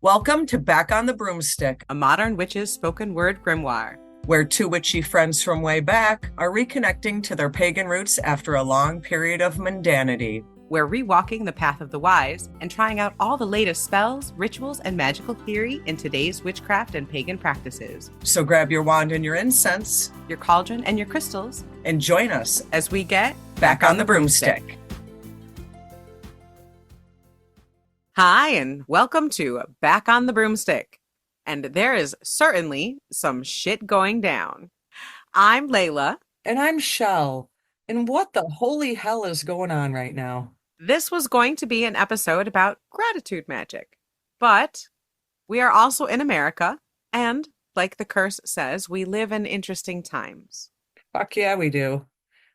Welcome to Back on the Broomstick, A modern witch's spoken word grimoire. where two witchy friends from way back are reconnecting to their pagan roots after a long period of mundanity. We're rewalking the path of the wise and trying out all the latest spells, rituals, and magical theory in today's witchcraft and pagan practices. So grab your wand and your incense Your cauldron and your crystals and join us as we get back on the broomstick. Hi, and welcome to Back on the Broomstick. And there is certainly some shit going down. I'm Layla. And I'm Shell. And what the holy hell is going on right now? This was going to be an episode about gratitude magic. But we are also in America, and like the curse says, we live in interesting times. Fuck yeah, we do.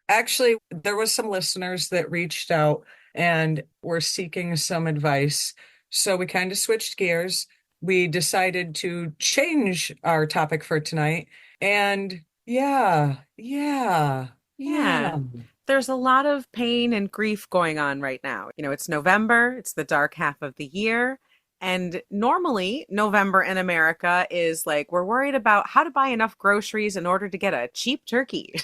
Actually, there was some listeners that reached out and were seeking some advice. So we kind of switched gears. We decided to change our topic for tonight. And yeah. There's a lot of pain and grief going on right now. You know, it's November, it's the dark half of the year. And normally, November in America is like, we're worried about how to buy enough groceries in order to get a cheap turkey.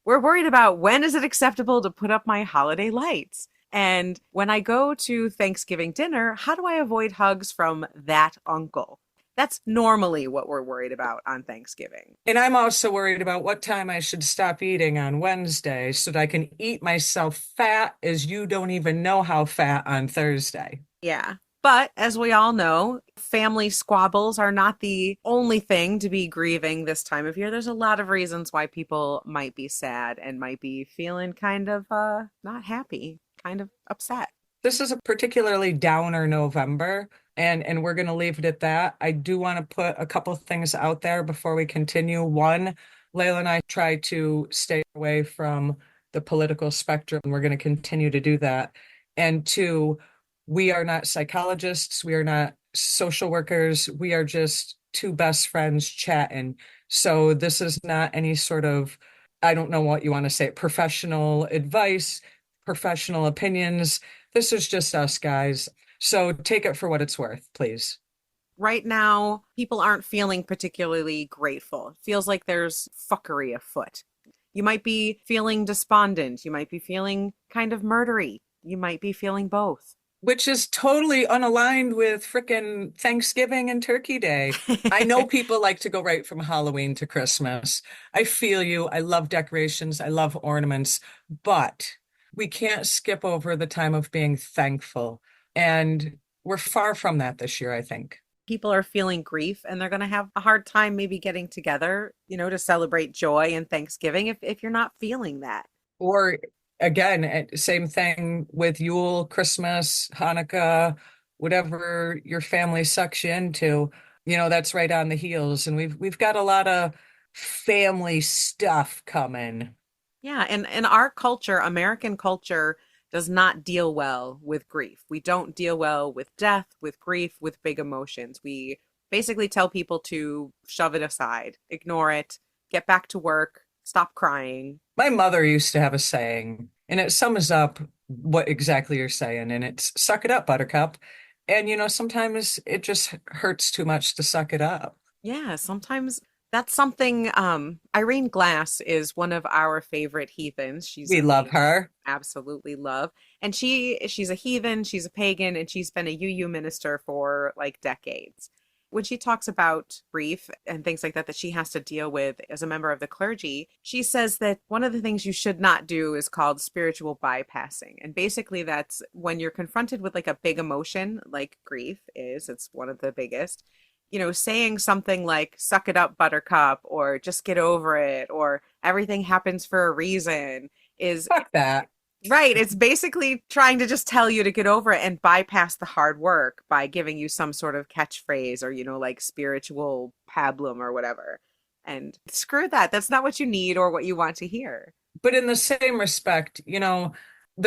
We're worried about when is it acceptable to put up my holiday lights. And when I go to Thanksgiving dinner, how do I avoid hugs from that uncle? That's normally what we're worried about on Thanksgiving. And I'm also worried about what time I should stop eating on Wednesday so that I can eat myself fat as you don't even know how fat on Thursday. Yeah. But as we all know, family squabbles are not the only thing to be grieving this time of year. There's a lot of reasons why people might be sad and might be feeling kind of not happy, kind of upset. This is a particularly downer November, and we're going to leave it at that. I do want to put a couple of things out there before we continue. One, Layla and I try to stay away from the political spectrum, and we're going to continue to do that. And two, we are not psychologists. We are not social workers. We are just two best friends chatting. So this is not any sort of, I don't know what you want to say, professional advice, professional opinions. This is just us guys. So take it for what it's worth, please. Right now, people aren't feeling particularly grateful. It feels like there's fuckery afoot. You might be feeling despondent. You might be feeling kind of murdery. You might be feeling both. Which is totally unaligned with frickin' Thanksgiving and Turkey Day. I know people like to go right from Halloween to Christmas. I feel you. I love decorations. I love ornaments, but we can't skip over the time of being thankful. And we're far from that this year, I think. People are feeling grief and they're going to have a hard time maybe getting together, to celebrate joy and Thanksgiving if you're not feeling that. Or again, same thing with Yule, Christmas, Hanukkah, whatever your family sucks you into, that's right on the heels. And we've got a lot of family stuff coming. Yeah, and in our culture, American culture does not deal well with grief. We don't deal well with death, with grief, with big emotions. We basically tell people to shove it aside, ignore it, get back to work, stop crying. My mother used to have a saying, and it sums up what exactly you're saying, and it's suck it up, buttercup. And sometimes it just hurts too much to suck it up. Yeah, sometimes that's something. Irene Glass is one of our favorite heathens. We love her. Absolutely love. And she's a heathen, she's a pagan, and she's been a UU minister for like decades. When she talks about grief and things like that she has to deal with as a member of the clergy, she says that one of the things you should not do is called spiritual bypassing. And basically that's when you're confronted with like a big emotion, like grief is, it's one of the biggest, saying something like, suck it up, buttercup, or just get over it, or everything happens for a reason is... Fuck that. Right. It's basically trying to just tell you to get over it and bypass the hard work by giving you some sort of catchphrase or, like spiritual pablum or whatever. And screw that. That's not what you need or what you want to hear. But in the same respect, the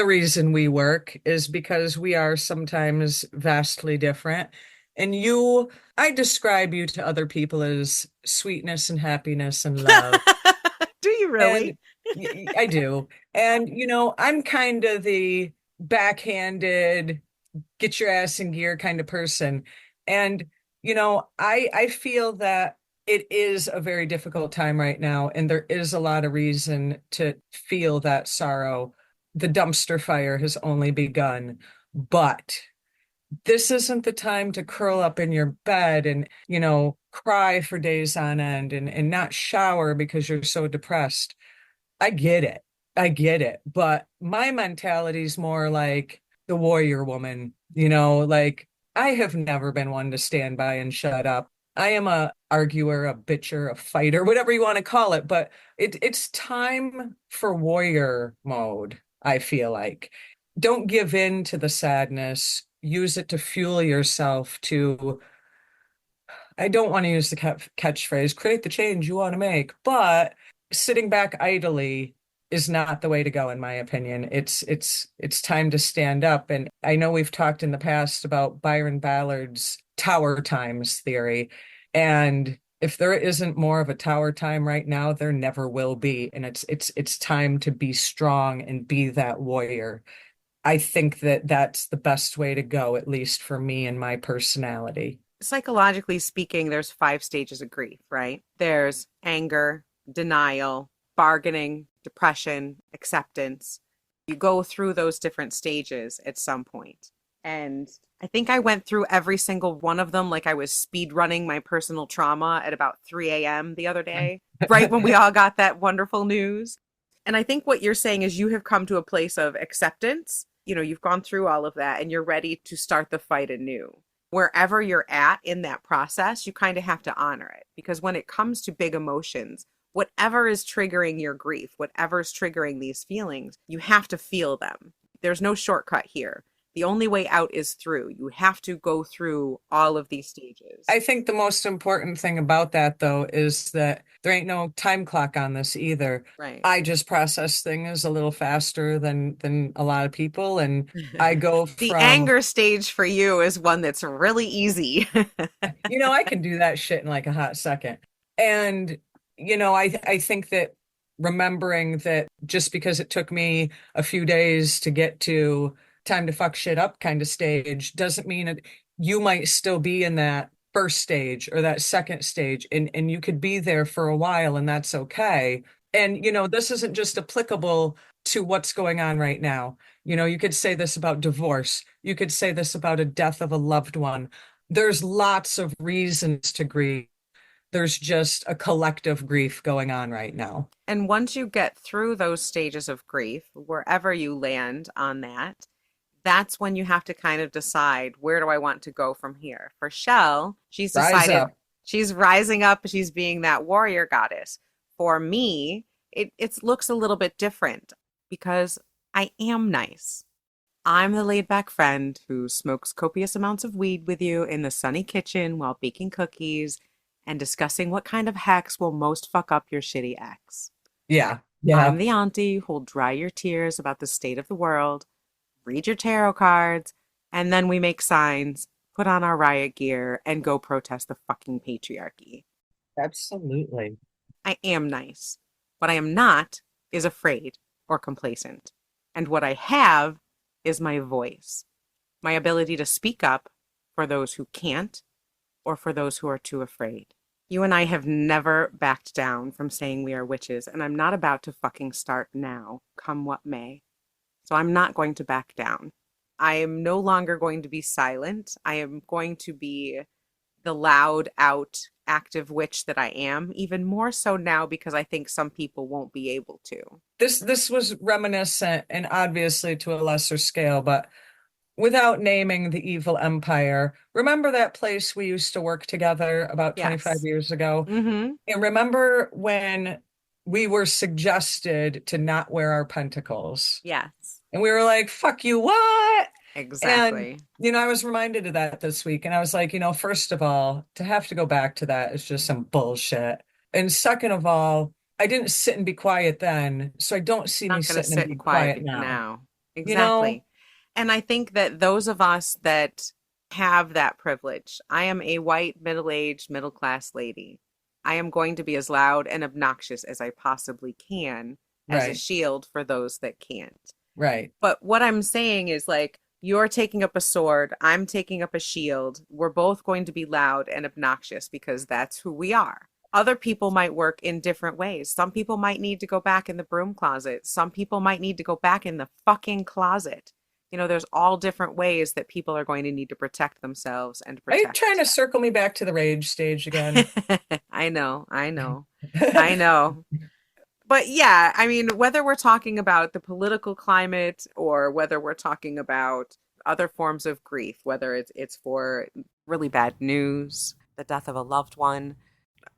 reason we work is because we are sometimes vastly different. And I describe you to other people as sweetness and happiness and love. Do you really? I do. And, I'm kind of the backhanded, get your ass in gear kind of person. And I feel that it is a very difficult time right now, and there is a lot of reason to feel that sorrow. The dumpster fire has only begun, but this isn't the time to curl up in your bed and, cry for days on end and not shower because you're so depressed. I get it. I get it. But my mentality is more like the warrior woman, like I have never been one to stand by and shut up. I am a arguer, a bitcher, a fighter, whatever you want to call it, but it's time for warrior mode, I feel like. Don't give in to the sadness. Use it to fuel yourself to, I don't want to use the catchphrase, create the change you want to make, but sitting back idly is not the way to go, in my opinion. It's time to stand up. And I know we've talked in the past about Byron Ballard's tower times theory. And if there isn't more of a tower time right now, there never will be. And it's time to be strong and be that warrior. I think that that's the best way to go, at least for me and my personality. Psychologically speaking, there's 5 stages of grief, right? There's anger, denial, bargaining, depression, acceptance. You go through those different stages at some point. And I think I went through every single one of them like I was speed running my personal trauma at about 3 a.m. the other day, right when we all got that wonderful news. And I think what you're saying is you have come to a place of acceptance. You've gone through all of that and you're ready to start the fight anew. Wherever you're at in that process, you kind of have to honor it because when it comes to big emotions, whatever is triggering your grief, whatever's triggering these feelings, you have to feel them. There's no shortcut here. The only way out is through. You have to go through all of these stages. I think the most important thing about that, though, is that there ain't no time clock on this either. Right. I just process things a little faster than a lot of people, and I go The from, anger stage for you is one that's really easy. I can do that shit in like a hot second. And, I think that remembering that just because it took me a few days to get to time to fuck shit up kind of stage doesn't mean it, you might still be in that first stage or that second stage and you could be there for a while and that's okay. And, this isn't just applicable to what's going on right now. You could say this about divorce. You could say this about a death of a loved one. There's lots of reasons to grieve. There's just a collective grief going on right now. And once you get through those stages of grief, wherever you land on that, that's when you have to kind of decide where do I want to go from here. For Shell, she's Rise decided up. she's rising up, she's being that warrior goddess. For me, it looks a little bit different because I am nice. I'm the laid back friend who smokes copious amounts of weed with you in the sunny kitchen while baking cookies and discussing what kind of hex will most fuck up your shitty ex. Yeah. I'm Yeah. the auntie who'll dry your tears about the state of the world, read your tarot cards, and then we make signs, put on our riot gear, and go protest the fucking patriarchy. Absolutely. I am nice. What I am not is afraid or complacent. And what I have is my voice, my ability to speak up for those who can't or for those who are too afraid. You and I have never backed down from saying we are witches, and I'm not about to fucking start now, come what may. So I'm not going to back down. I am no longer going to be silent. I am going to be the loud, out, active witch that I am, even more so now because I think some people won't be able to. This was reminiscent and obviously to a lesser scale, but without naming the evil empire, remember that place we used to work together about 25 Yes. years ago? Mm-hmm. And remember when we were suggested to not wear our pentacles? Yes. And we were like, fuck you, what? And, Exactly. I was reminded of that this week. And I was like, first of all, to have to go back to that is just some bullshit. And second of all, I didn't sit and be quiet then. So I don't see me Not going to sitting and sit being quiet quiet now. now. You know? Exactly. And I think that those of us that have that privilege, I am a white, middle aged, middle class lady. I am going to be as loud and obnoxious as I possibly can as a Right. shield for those that can't. Right. But what I'm saying is like, You're taking up a sword. I'm taking up a shield. We're both going to be loud and obnoxious because that's who we are. Other people might work in different ways. Some people might need to go back in the broom closet. Some people might need to go back in the fucking closet. There's all different ways that people are going to need to protect themselves and Are you trying protect. to circle me back to the rage stage again? I know, I know, I know. But yeah, I mean, whether we're talking about the political climate or whether we're talking about other forms of grief, whether it's for really bad news, the death of a loved one,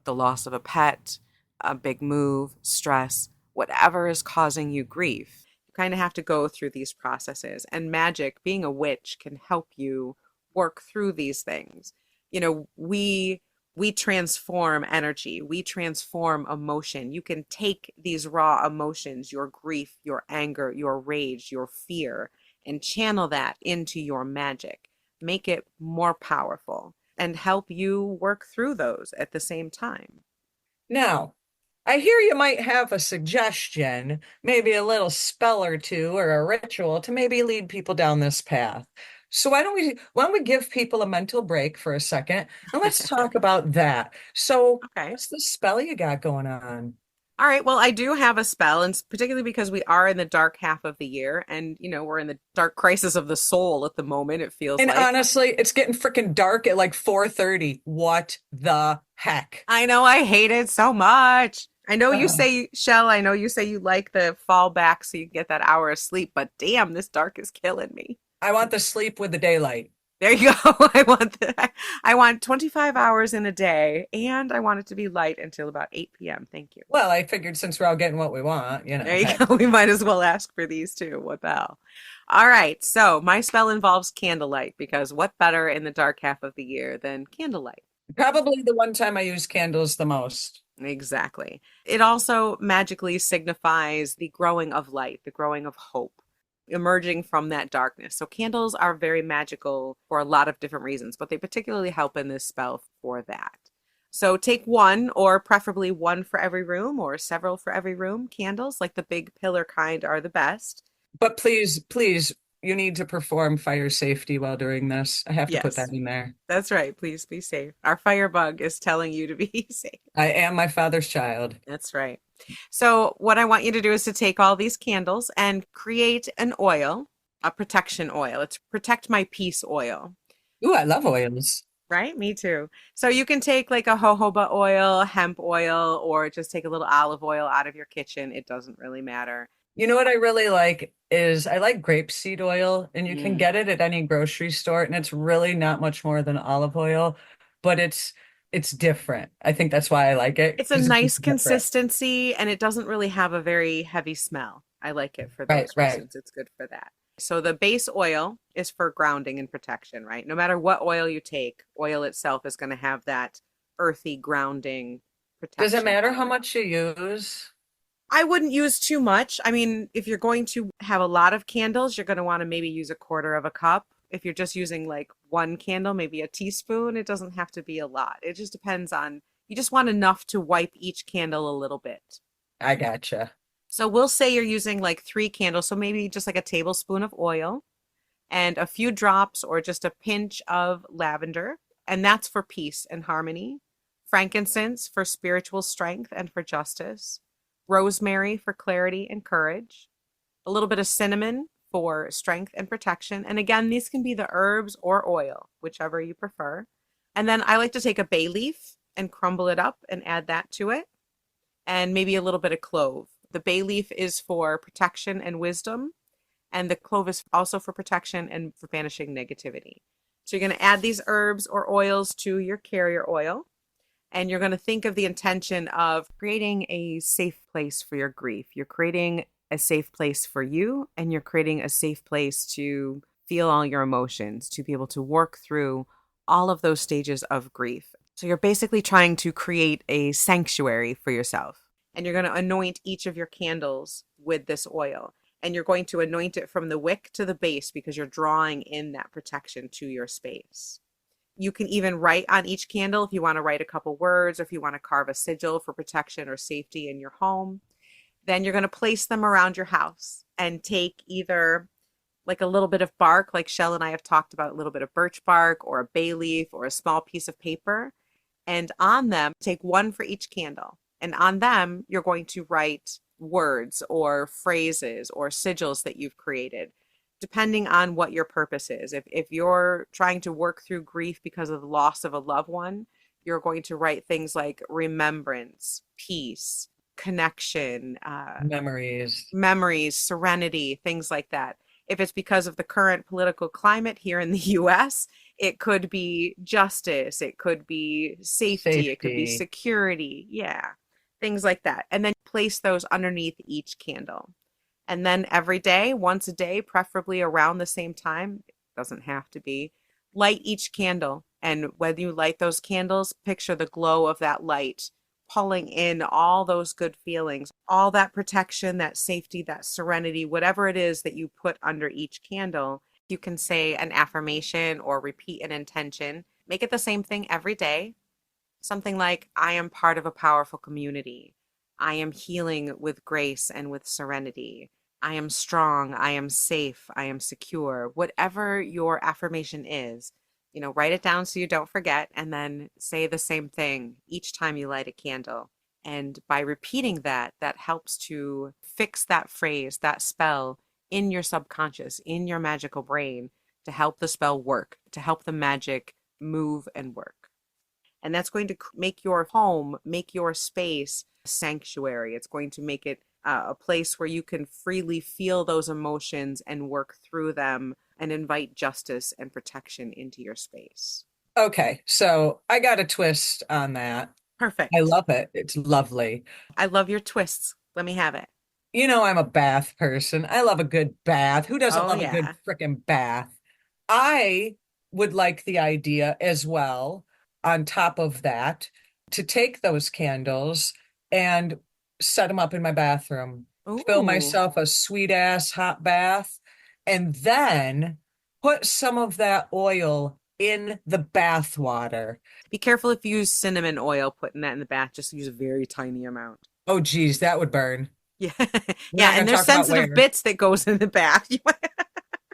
the loss of a pet, a big move, stress, whatever is causing you grief, you kind of have to go through these processes. And magic, being a witch, can help you work through these things. We transform energy, we transform emotion. You can take these raw emotions, your grief, your anger, your rage, your fear, and channel that into your magic, make it more powerful, and help you work through those at the same time. Now, I hear you might have a suggestion, maybe a little spell or two or a ritual to maybe lead people down this path. So why don't we give people a mental break for a second and let's talk about that. So Okay. what's the spell you got going on? All right. Well, I do have a spell, and particularly because we are in the dark half of the year, and we're in the dark crisis of the soul at the moment, it feels And like. honestly, it's getting freaking dark at like 4:30. What the heck? I know I hate it so much. I know you Ugh. say, Shell, I know you say you like the fall back so you get that hour of sleep, but damn, this dark is killing me. I want the sleep with the daylight. There you go. I want 25 hours in a day, and I want it to be light until about 8 p.m. Thank you. Well, I figured since we're all getting what we want, There you heck. go. We might as well ask for these too. What the hell? All right. So my spell involves candlelight because what better in the dark half of the year than candlelight? Probably the one time I use candles the most. Exactly. It also magically signifies the growing of light, the growing of hope, emerging from that darkness. So candles are very magical for a lot of different reasons, but they particularly help in this spell for that. So take one, or preferably one for every room, or several for every room. Candles, like the big pillar kind, are the best. But please, please, you need to perform fire safety while doing this. I have to put that Yes, in there. that's right. Please be safe. Our firebug is telling you to be safe. I am my father's child. That's right. So, what I want you to do is to take all these candles and create an oil, a protection oil. It's protect my peace oil, Ooh, I love oils. right? Me too. So, you can take like a jojoba oil, hemp oil, or just take a little olive oil out of your kitchen. It doesn't really matter. You know what I really like is I like grapeseed oil, and you can Mm. get it at any grocery store, and it's really not much more than olive oil, but it's different. I think that's why I like it It's a because it's nice just different. consistency and it doesn't really have a very heavy smell. I like it for Right, those right. reasons. It's good for that. So the base oil is for grounding and protection, right? No matter what oil you take, oil itself is going to have that earthy grounding Does it protection matter to how it. much you use? I wouldn't use too much. I mean, if you're going to have a lot of candles, you're going to want to maybe use a quarter of a cup. If you're just using like one candle, maybe a teaspoon, it doesn't have to be a lot. It just depends on, you just want enough to wipe each candle a little bit. I gotcha. So we'll say you're using like 3 candles, so maybe just like a tablespoon of oil and a few drops or just a pinch of lavender, and that's for peace and harmony. Frankincense for spiritual strength and for justice. Rosemary for clarity and courage. A little bit of cinnamon for strength and protection. And again, these can be the herbs or oil, whichever you prefer. And then I like to take a bay leaf and crumble it up and add that to it, and maybe a little bit of clove. The bay leaf is for protection and wisdom, and the clove is also for protection and for banishing negativity. So you're going to add these herbs or oils to your carrier oil, and you're going to think of the intention of creating a safe place for your grief. You're creating a safe place for you, and you're creating a safe place to feel all your emotions, to be able to work through all of those stages of grief. So you're basically trying to create a sanctuary for yourself. And you're going to anoint each of your candles with this oil. And you're going to anoint it from the wick to the base because you're drawing in that protection to your space. You can even write on each candle if you want to write a couple words, or if you want to carve a sigil for protection or safety in your home. Then you're going to place them around your house and take either like a little bit of bark, like Shell and I have talked about, a little bit of birch bark or a bay leaf or a small piece of paper. And on them, take one for each candle. And on them, you're going to write words or phrases or sigils that you've created, depending on what your purpose is. If you're trying to work through grief because of the loss of a loved one, you're going to write things like remembrance, peace, connection, Memories. memories, serenity, things like that. If it's because of the current political climate here in the US, it could be justice, it could be safety, it could be Safety. security. Yeah, things like that. And then place those underneath each candle. And then every day, once a day, preferably around the same time, it doesn't have to be, light each candle. And when you light those candles, picture the glow of that light pulling in all those good feelings, all that protection, that safety, that serenity, whatever it is that you put under each candle. You can say an affirmation or repeat an intention. Make it the same thing every day. Something like, I am part of a powerful community. I am healing with grace and with serenity. I am strong. I am safe. I am secure. Whatever your affirmation is, write it down so you don't forget, and then say the same thing each time you light a candle. And by repeating that, that helps to fix that phrase, that spell in your subconscious, in your magical brain, to help the spell work, to help the magic move and work. And that's going to make your home, make your space a sanctuary. It's going to make it a place where you can freely feel those emotions and work through them and invite justice and protection into your space. Okay, so I got a twist on that. I Perfect. love it. It's lovely. I love your twists. Let me have it. I'm a bath person. I love a good bath. Who doesn't Oh, love a good yeah. frickin' bath? I would like the idea as well, on top of that, to take those candles and set them up in my bathroom, fill Ooh. myself a sweet ass hot bath, and then put some of that oil in the bath water. Be careful if you use cinnamon oil, putting that in the bath. Just use a very tiny amount. Oh, geez, that would burn. Yeah. We're Yeah. not going And to there's talk about sensitive where. bits that goes in the bath.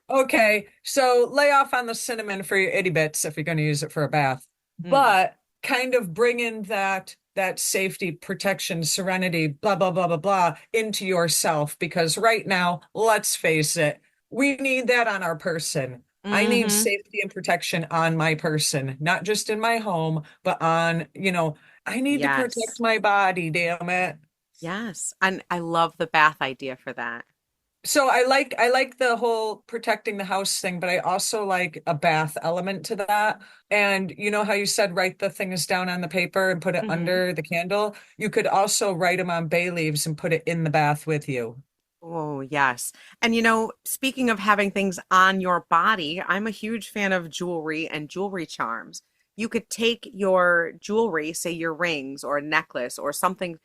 Okay, so lay off on the cinnamon for your itty bits if you're going to use it for a bath, Hmm. but kind of bring in that safety, protection, serenity, blah blah blah blah blah into yourself because right now, let's face it, we need that on our person. I need Hmm. safety and protection on my person, not just in my home, but I need to Yes. protect my body, damn it. Yes. And I love the bath idea for that. So I like the whole protecting the house thing, but I also like a bath element to that. And you know how you said write the things down on the paper and put it Hmm. under the candle? You could also write them on bay leaves and put it in the bath with you. Oh, yes. And speaking of having things on your body, I'm a huge fan of jewelry and jewelry charms. You could take your jewelry, say your rings or a necklace or something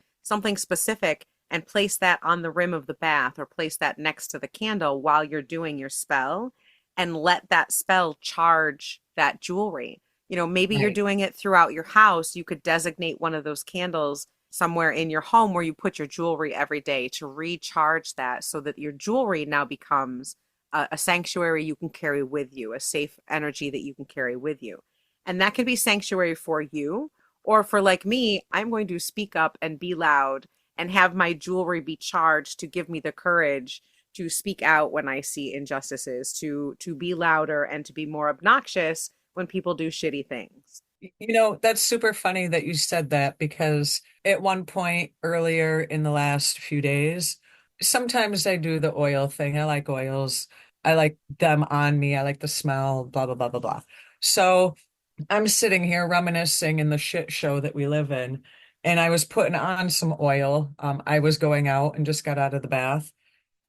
specific, and place that on the rim of the bath or place that next to the candle while you're doing your spell and let that spell charge that jewelry. Maybe you're Right. doing it throughout your house. You could designate one of those candles somewhere in your home where you put your jewelry every day to recharge that so that your jewelry now becomes a sanctuary you can carry with you, a safe energy that you can carry with you. And that can be sanctuary for you, or for like me, I'm going to speak up and be loud and have my jewelry be charged to give me the courage to speak out when I see injustices, to be louder and to be more obnoxious when people do shitty things. That's super funny that you said that because at one point earlier in the last few days, sometimes I do the oil thing. I like oils. I like them on me. I like the smell, blah, blah, blah, blah, blah. So I'm sitting here reminiscing in the shit show that we live in, and I was putting on some oil. I was going out and just got out of the bath.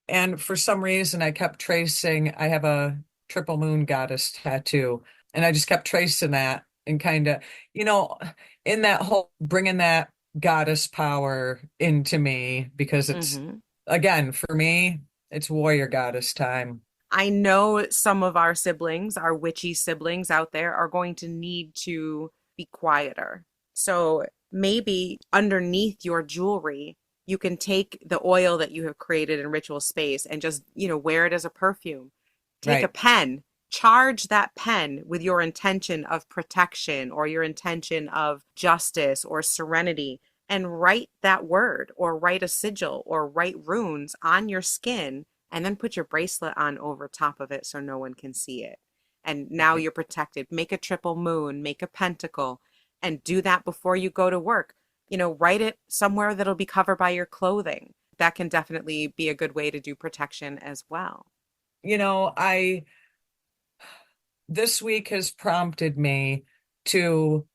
And for some reason, I kept tracing, I have a triple moon goddess tattoo, and I just kept tracing that and kind of, you know, in that whole bringing that goddess power into me because it's, Hmm. again, for me, it's warrior goddess time. I know some of our siblings, our witchy siblings out there, are going to need to be quieter. So maybe underneath your jewelry, you can take the oil that you have created in ritual space and just, wear it as a perfume. Take a Right. pen, charge that pen with your intention of protection or your intention of justice or serenity, and write that word or write a sigil or write runes on your skin, and then put your bracelet on over top of it so no one can see it. And now Right. you're protected. Make a triple moon, make a pentacle, and do that before you go to work. Write it somewhere that'll be covered by your clothing. That can definitely be a good way to do protection as well. I this week has prompted me to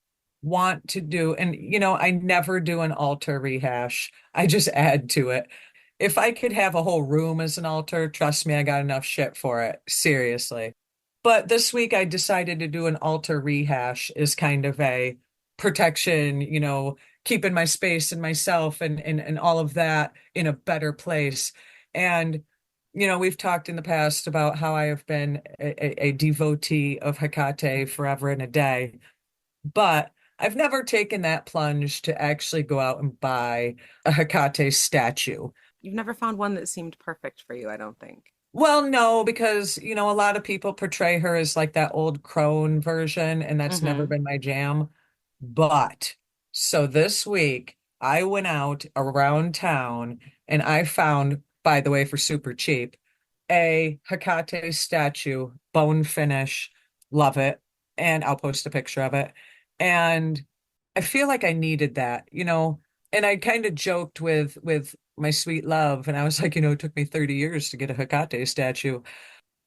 want to do, and I never do an altar rehash. I just add to it. If I could have a whole room as an altar, trust me, I got enough shit for it. Seriously. But this week I decided to do an altar rehash as kind of a protection, keeping my space and myself and all of that in a better place. And we've talked in the past about how I have been a devotee of Hecate forever and a day, but I've never taken that plunge to actually go out and buy a Hecate statue. You've never found one that seemed perfect for you, I don't think. Well, no, because, a lot of people portray her as like that old crone version, and that's never Mm-hmm. been my jam. But so this week, I went out around town and I found, by the way, for super cheap, a Hecate statue, bone finish. Love it. And I'll post a picture of it. And I feel like I needed that, and I kind of joked with my sweet love, and I was like, it took me 30 years to get a Hecate statue.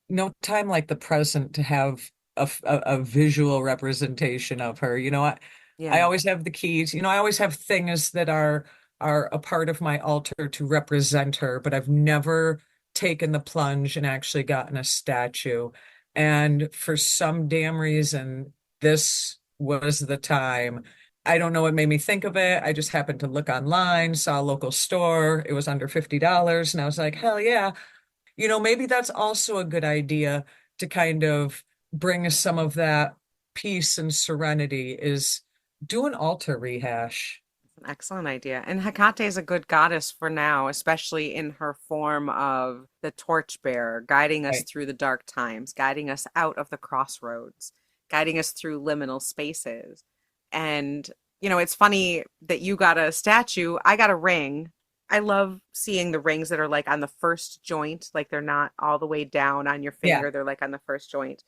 No time like the present to have a visual representation of her. I Yeah. always have the keys. I always have things that are a part of my altar to represent her, but I've never taken the plunge and actually gotten a statue. And for some damn reason, this was the time. I don't know what made me think of it. I just happened to look online, saw a local store. It was under $50, and I was like, hell yeah. Maybe that's also a good idea to kind of bring some of that peace and serenity is do an altar rehash. An excellent idea. And Hecate is a good goddess for now, especially in her form of the torchbearer, guiding us Right. through the dark times, guiding us out of the crossroads, guiding us through liminal spaces. And, it's funny that you got a statue. I got a ring. I love seeing the rings that are like on the first joint, like they're not all the way down on your Yeah. finger, they're like on the first joint.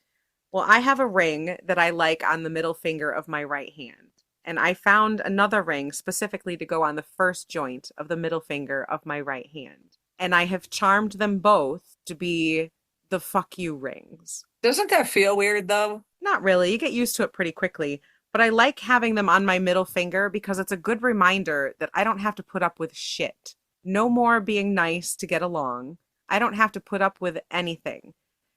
Well, I have a ring that I like on the middle finger of my right hand. And I found another ring specifically to go on the first joint of the middle finger of my right hand. And I have charmed them both to be the fuck you rings. Doesn't that feel weird though? Not really, you get used to it pretty quickly. But I like having them on my middle finger because it's a good reminder that I don't have to put up with shit. No more being nice to get along. I don't have to put up with anything.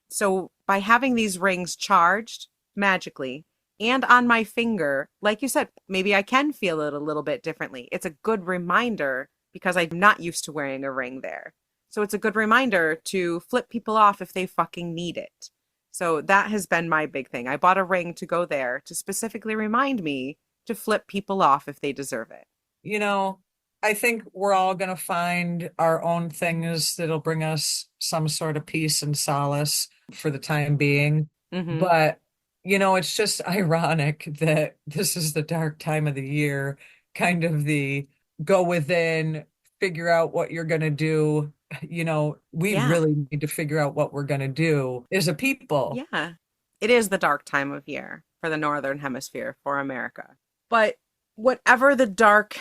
So by having these rings charged magically and on my finger, like you said, maybe I can feel it a little bit differently. It's a good reminder because I'm not used to wearing a ring there. So it's a good reminder to flip people off if they fucking need it. So that has been my big thing. I bought a ring to go there to specifically remind me to flip people off if they deserve it. You know, I think we're all going to find our own things that'll bring us some sort of peace and solace for the time being. Mm-hmm. But, it's just ironic that this is the dark time of the year, kind of the go within, figure out what you're going to do. We Yeah. really need to figure out what we're going to do as a people. Yeah. It is the dark time of year for the Northern Hemisphere, for America. But whatever the dark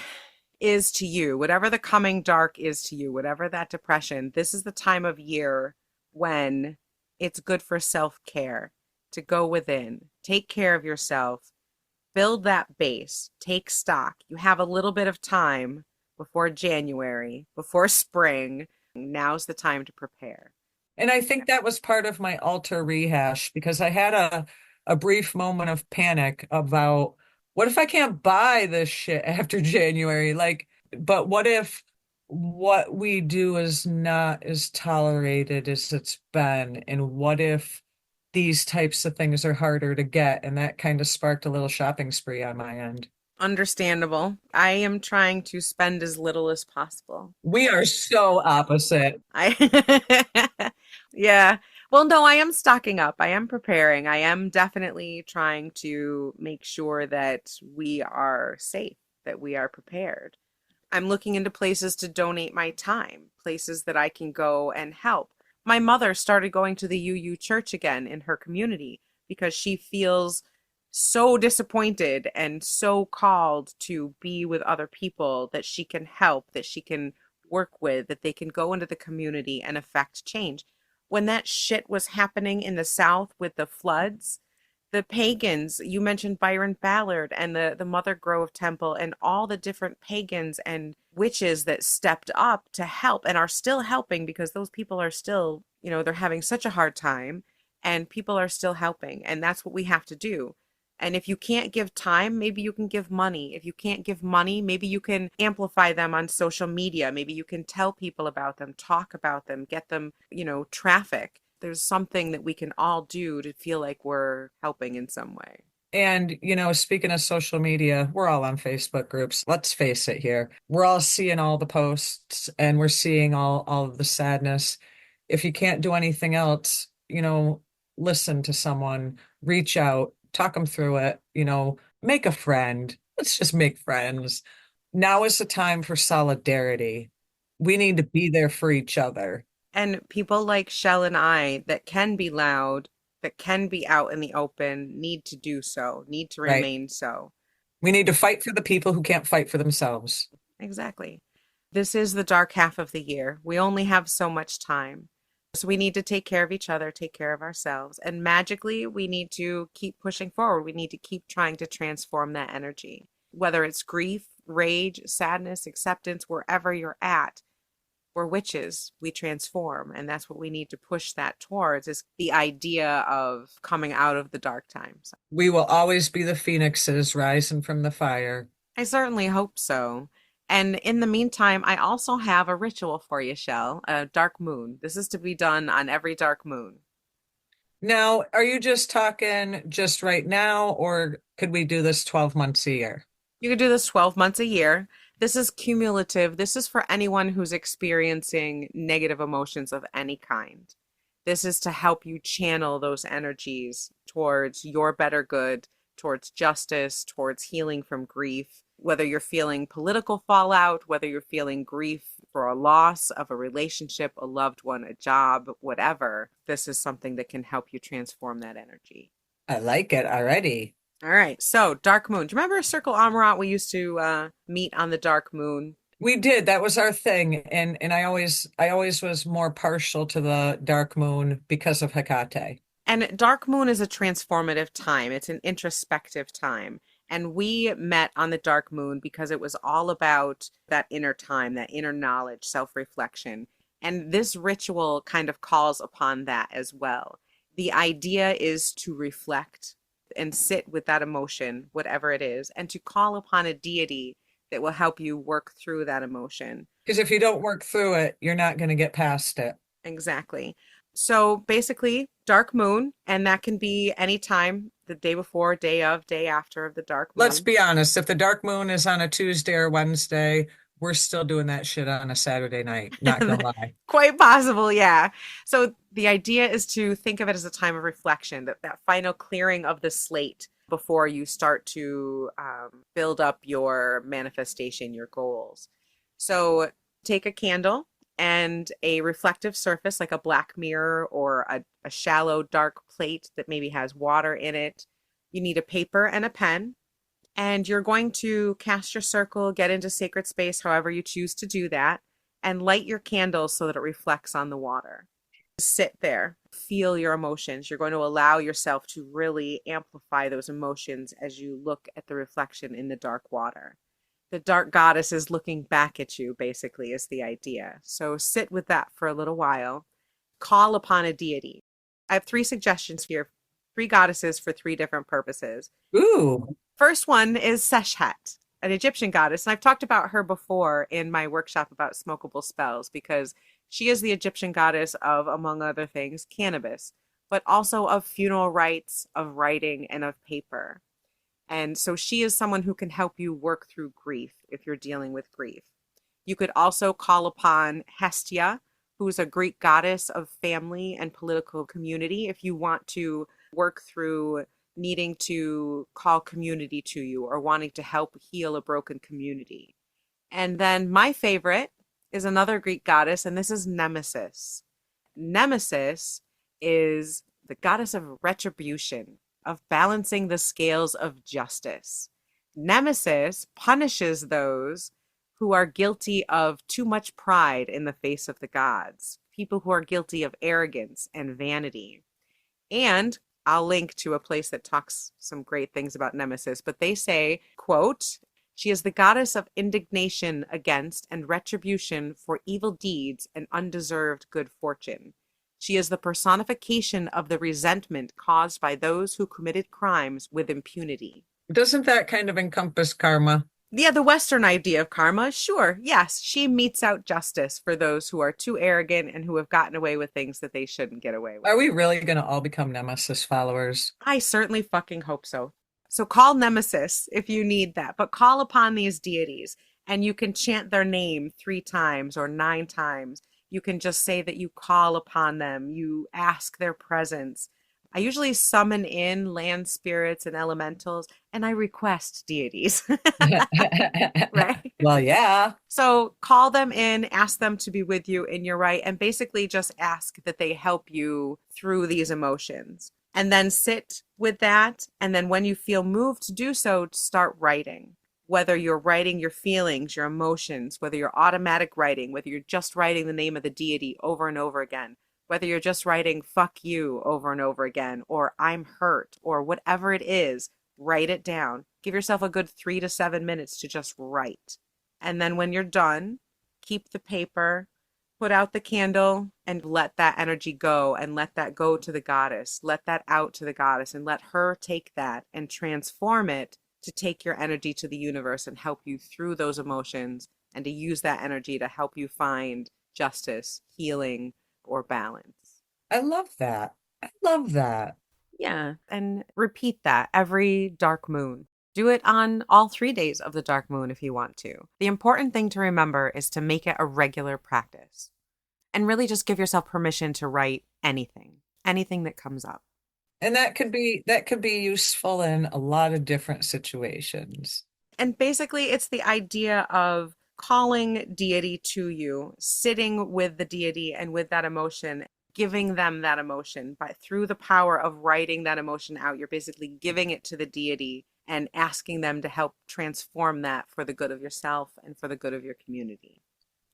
is to you, whatever the coming dark is to you, whatever that depression, this is the time of year when it's good for self care to go within, take care of yourself, build that base, take stock. You have a little bit of time before January, before spring. Now's the time to prepare. And I think that was part of my alter rehash because I had a brief moment of panic about what if I can't buy this shit after January? Like, but what if what we do is not as tolerated as it's been? And what if these types of things are harder to get? And that kind of sparked a little shopping spree on my end. Understandable. I am trying to spend as little as possible. We are so opposite. I Yeah. Well, no, I am stocking up. I am preparing. I am definitely trying to make sure that we are safe, that we are prepared. I'm looking into places to donate my time, places that I can go and help. My mother started going to the UU church again in her community because she feels so disappointed and so called to be with other people that she can help, that she can work with, that they can go into the community and affect change. When that shit was happening in the South with the floods, the pagans, you mentioned Byron Ballard and the Mother Grove Temple and all the different pagans and witches that stepped up to help and are still helping because those people are still, they're having such a hard time and people are still helping. And that's what we have to do. And if you can't give time, maybe you can give money. If you can't give money, maybe you can amplify them on social media. Maybe you can tell people about them, talk about them, get them, traffic. There's something that we can all do to feel like we're helping in some way. And, speaking of social media, we're all on Facebook groups. Let's face it here. We're all seeing all the posts and we're seeing all of the sadness. If you can't do anything else, listen to someone, reach out, talk them through it, make a friend. Let's just make friends. Now is the time for solidarity. We need to be there for each other, And people like Shell and I that can be loud, that can be out in the open, need to do so, need to right? remain so. We need to fight for the people who can't fight for themselves. Exactly. This is the dark half of the year. We only have so much time. So we need to take care of each other, take care of ourselves. And magically, we need to keep pushing forward. We need to keep trying to transform that energy. Whether it's grief, rage, sadness, acceptance, wherever you're at, we're witches. We transform. And that's what we need to push that towards is the idea of coming out of the dark times. We will always be the phoenixes rising from the fire. I certainly hope so. And in the meantime, I also have a ritual for you, Shell, a dark moon. This is to be done on every dark moon. Now, are you just talking just right now, or could we do this 12 months a year? You can do this 12 months a year. This is cumulative. This is for anyone who's experiencing negative emotions of any kind. This is to help you channel those energies towards your better good, towards justice, towards healing from grief. Whether you're feeling political fallout, whether you're feeling grief for a loss of a relationship, a loved one, a job, whatever, this is something that can help you transform that energy. I like it already. All right, so dark moon. Do you remember Circle Amarat? We used to meet on the dark moon. We did. That was our thing. And I always was more partial to the dark moon because of Hecate. And dark moon is a transformative time. It's an introspective time. And we met on the dark moon because it was all about that inner time, that inner knowledge, self-reflection. And this ritual kind of calls upon that as well. The idea is to reflect and sit with that emotion, whatever it is, and to call upon a deity that will help you work through that emotion. Because if you don't work through it, you're not going to get past it. Exactly. So basically, dark moon, and that can be any time, the day before, day of, day after of the dark Let's moon. be honest. If the dark moon is on a Tuesday or Wednesday, we're still doing that shit on a Saturday night. Not gonna lie. Quite possible, yeah. So the idea is to think of it as a time of reflection, that final clearing of the slate before you start to build up your manifestation, your goals. So take a candle and a reflective surface like a black mirror or a shallow dark plate that maybe has water in it. You need a paper and a pen, and you're going to cast your circle, get into sacred space, however you choose to do that, and light your candle so that it reflects on the water. Sit there, feel your emotions. You're going to allow yourself to really amplify those emotions as you look at the reflection in the dark water. The dark goddess is looking back at you, basically, is the idea. So sit with that for a little while. Call upon a deity. I have three suggestions here, three goddesses for three different purposes. Ooh, First one is Seshat, an Egyptian goddess. And I've talked about her before in my workshop about smokable spells because she is the Egyptian goddess of, among other things, cannabis, but also of funeral rites, of writing, and of paper. And so she is someone who can help you work through grief if you're dealing with grief. You could also call upon Hestia, who's a Greek goddess of family and political community, if you want to work through needing to call community to you or wanting to help heal a broken community. And then my favorite is another Greek goddess, and this is Nemesis. Nemesis is the goddess of retribution, of balancing the scales of justice. Nemesis punishes those who are guilty of too much pride in the face of the gods, people who are guilty of arrogance and vanity. And I'll link to a place that talks some great things about Nemesis, but they say, quote, she is the goddess of indignation against and retribution for evil deeds and undeserved good fortune. She is the personification of the resentment caused by those who committed crimes with impunity. Doesn't that kind of encompass karma? Yeah, the Western idea of karma, sure, yes, she metes out justice for those who are too arrogant and who have gotten away with things that they shouldn't get away with. Are we really going to all become Nemesis followers? I certainly fucking hope so. So call Nemesis if you need that, but call upon these deities and you can chant their name 3 times or 9 times. You can just say that you call upon them, you ask their presence. I usually summon in land spirits and elementals and I request deities, right? Well, yeah. So call them in, ask them to be with you in your right, and basically just ask that they help you through these emotions. And then sit with that. And then when you feel moved to do so, start writing. Whether you're writing your feelings, your emotions, whether you're automatic writing, whether you're just writing the name of the deity over and over again, whether you're just writing fuck you over and over again, or I'm hurt, or whatever it is, write it down. Give yourself a good 3 to 7 minutes to just write. And then when you're done, keep the paper, put out the candle, and let that energy go and let that go to the goddess. Let that out to the goddess and let her take that and transform it to take your energy to the universe and help you through those emotions and to use that energy to help you find justice, healing, or balance. I love that. I love that. Yeah, and repeat that every dark moon. Do it on all 3 days of the dark moon if you want to. The important thing to remember is to make it a regular practice and really just give yourself permission to write anything, anything that comes up. And that could be useful in a lot of different situations. And basically, it's the idea of calling deity to you, sitting with the deity and with that emotion, giving them that emotion. But through the power of writing that emotion out, you're basically giving it to the deity and asking them to help transform that for the good of yourself and for the good of your community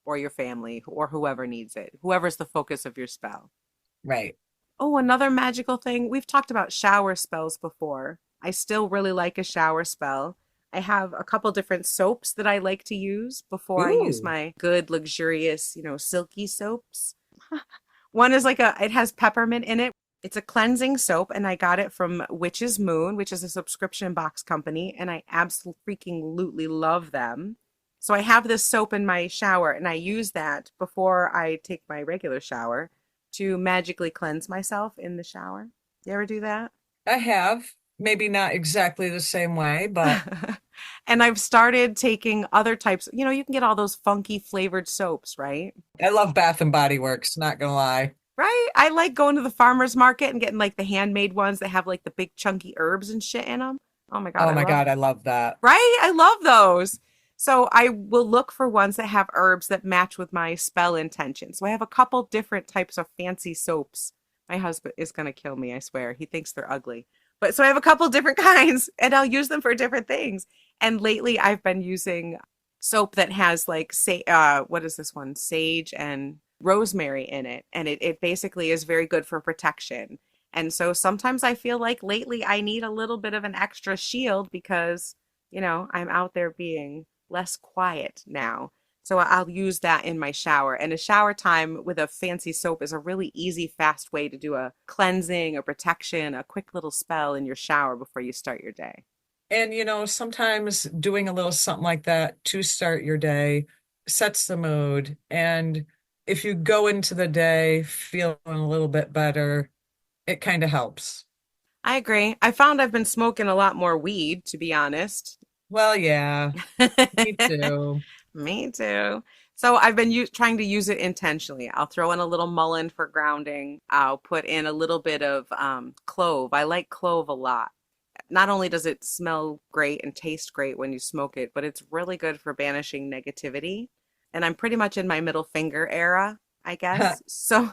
or your family or whoever needs it, whoever's the focus of your spell. Right. Oh, another magical thing. We've talked about shower spells before. I still really like a shower spell. I have a couple different soaps that I like to use before I use Ooh. my good, luxurious, silky soaps. One is it has peppermint in it. It's a cleansing soap, and I got it from Witch's Moon, which is a subscription box company, and I absolutely love them. So I have this soap in my shower, and I use that before I take my regular shower to magically cleanse myself in the shower. You ever do that? I have. Maybe not exactly the same way, but And I've started taking other types. You can get all those funky flavored soaps, right? I love Bath and Body Works, not gonna lie. Right? I like going to the farmer's market and getting the handmade ones that have the big chunky herbs and shit in them. Oh my God, Oh I my love. God, I love that. Right? I love those. So I will look for ones that have herbs that match with my spell intention. So I have a couple different types of fancy soaps. My husband is going to kill me, I swear. He thinks they're ugly. But so I have a couple different kinds and I'll use them for different things. And lately I've been using soap that has say what is this one? Sage and rosemary in it. And it basically is very good for protection. And so sometimes I feel like lately I need a little bit of an extra shield because, I'm out there being less quiet now. So I'll use that in my shower. And a shower time with a fancy soap is a really easy, fast way to do a cleansing, a protection, a quick little spell in your shower before you start your day. And sometimes doing a little something like that to start your day sets the mood. And if you go into the day feeling a little bit better, it kind of helps. I agree. I found I've been smoking a lot more weed, to be honest. Well, yeah, me too. Me too. So I've been trying to use it intentionally. I'll throw in a little mullein for grounding. I'll put in a little bit of clove. I like clove a lot. Not only does it smell great and taste great when you smoke it, but it's really good for banishing negativity. And I'm pretty much in my middle finger era, I guess. So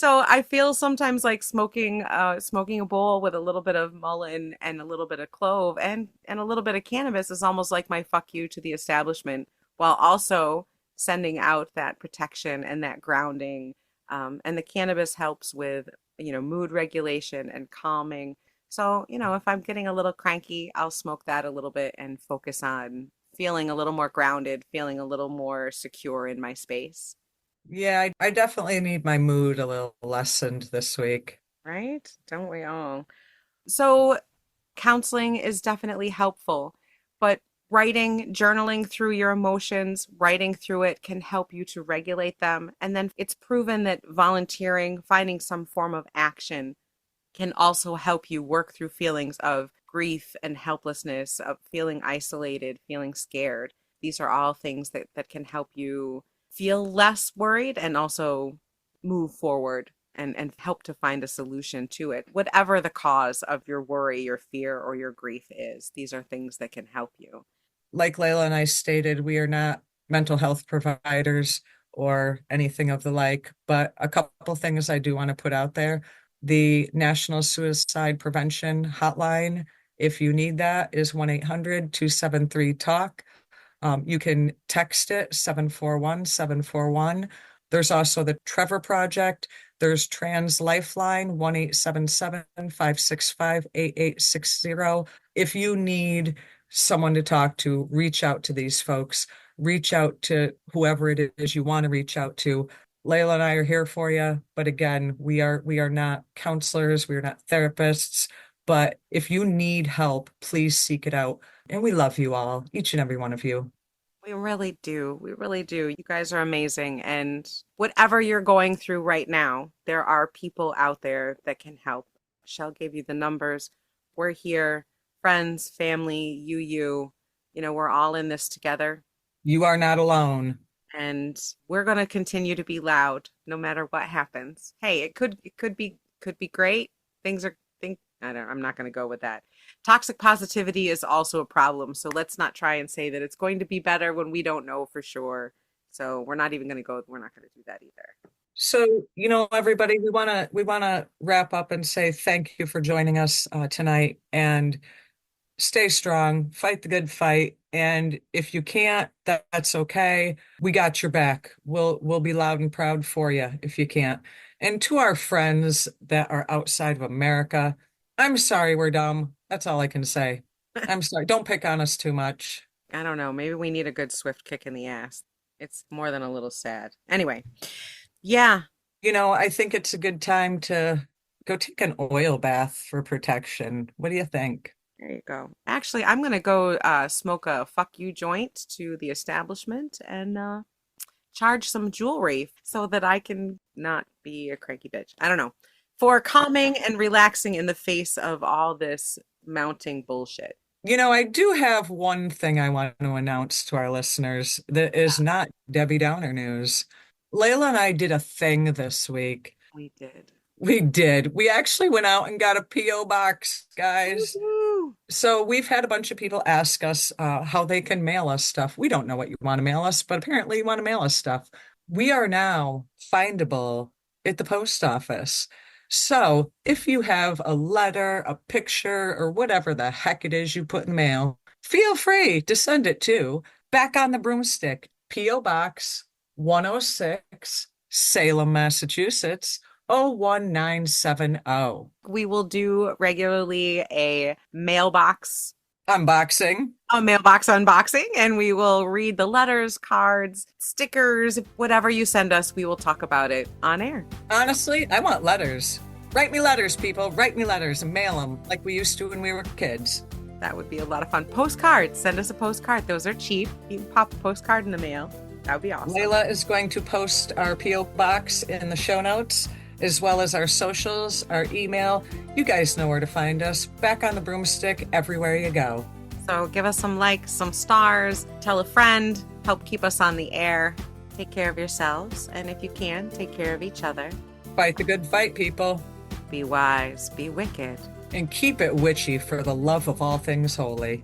I feel sometimes like smoking a bowl with a little bit of mullein and a little bit of clove and a little bit of cannabis is almost like my fuck you to the establishment, while also sending out that protection and that grounding. And the cannabis helps with, mood regulation and calming. So, if I'm getting a little cranky, I'll smoke that a little bit and focus on feeling a little more grounded, feeling a little more secure in my space. Yeah, I definitely need my mood a little lessened this week. Right? Don't we all? So, counseling is definitely helpful, but writing, journaling through your emotions, writing through it can help you to regulate them. And then it's proven that volunteering, finding some form of action, can also help you work through feelings of grief and helplessness, of feeling isolated, feeling scared. These are all things that can help you feel less worried and also move forward and help to find a solution to it. Whatever the cause of your worry, your fear, or your grief is, these are things that can help you. Like Layla and I stated, we are not mental health providers or anything of the like, but a couple things I do want to put out there. The National Suicide Prevention Hotline, if you need that, is 1-800-273-TALK. You can text it 741-741. There's also the Trevor Project. There's Trans Lifeline 1-877-565-8860. If you need someone to talk to, reach out to these folks, reach out to whoever it is you want to reach out to. Layla and I are here for you, but again, we are not counselors, we are not therapists, but if you need help, please seek it out. And we love you all, each and every one of you. We really do. We really do. You guys are amazing. And whatever you're going through right now, there are people out there that can help. Michelle gave you the numbers. We're here, friends, family, we're all in this together. You are not alone. And we're going to continue to be loud no matter what happens. Hey, it could be great. I'm not going to go with that. Toxic positivity is also a problem, so let's not try and say that it's going to be better when we don't know for sure. So we're not going to do that either. So, everybody, we want to wrap up and say thank you for joining us tonight, and stay strong, fight the good fight. And if you can't, that's okay. We got your back. We'll be loud and proud for you if you can't. And to our friends that are outside of America, I'm sorry we're dumb. That's all I can say. I'm sorry. Don't pick on us too much. I don't know. Maybe we need a good swift kick in the ass. It's more than a little sad. Anyway, yeah, I think it's a good time to go take an oil bath for protection. What do you think? there you go. Actually, I'm gonna go smoke a fuck you joint to the establishment and charge some jewelry so that I can not be a cranky bitch. I don't know. For calming and relaxing in the face of all this mounting bullshit. I do have one thing I want to announce to our listeners that is not Debbie Downer news. Layla and I did a thing this week. We did. We did. We actually went out and got a P.O. box, guys. Woo-hoo. So we've had a bunch of people ask us how they can mail us stuff. We don't know what you want to mail us, but apparently you want to mail us stuff. We are now findable at the post office. So if you have a letter, a picture, or whatever the heck it is you put in the mail, feel free to send it to Back on the Broomstick, P.O. Box 106, Salem, Massachusetts, 01970. We will do regularly Unboxing. a mailbox unboxing, and we will read the letters, cards, stickers, whatever you send us. We will talk about it on air. Honestly, I want letters. Write me letters, people. Write me letters and mail them like we used to when we were kids. That would be a lot of fun. Postcards. Send us a postcard. Those are cheap. You can pop a postcard in the mail. That would be awesome. Layla is going to post our P.O. box in the show notes, as well as our socials, our email. You guys know where to find us. Back on the Broomstick everywhere you go. So give us some likes, some stars, tell a friend, help keep us on the air. Take care of yourselves, and if you can, take care of each other. Fight the good fight, people, Be wise, be wicked. and keep it witchy for the love of all things holy.